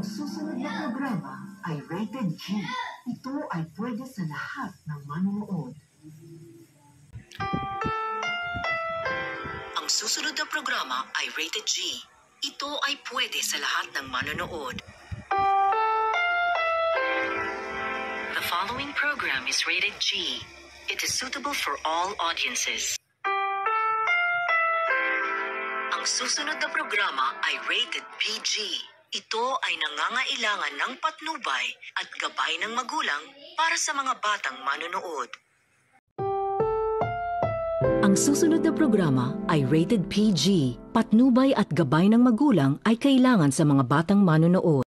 Ang susunod na programa ay rated G. Ito ay pwede sa lahat ng manonood. Ang susunod na programa ay rated G. Ito ay pwede sa lahat ng manonood. The following program is rated G. It is suitable for all audiences. Ang susunod na programa ay rated PG. Ito ay nangangailangan ng patnubay at gabay ng magulang para sa mga batang manonood. Ang susunod na programa ay rated PG. Patnubay at gabay ng magulang ay kailangan sa mga batang manonood.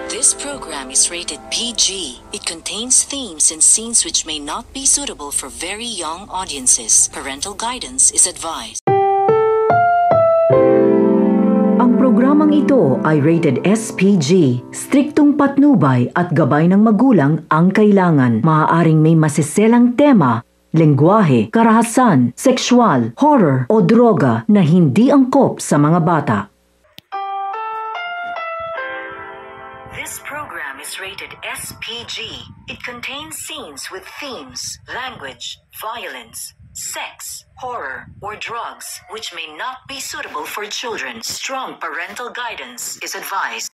This program is rated PG. It contains themes and scenes which may not be suitable for very young audiences. Parental guidance is advised. Ang programang ito ay rated SPG. Striktong patnubay at gabay ng magulang ang kailangan. Maaaring may masiselang tema, lengguwahe, karahasan, sexual, horror o droga na hindi angkop sa mga bata. This program is rated SPG. It contains scenes with themes, language, violence, sex, horror, or drugs which may not be suitable for children. Strong parental guidance is advised.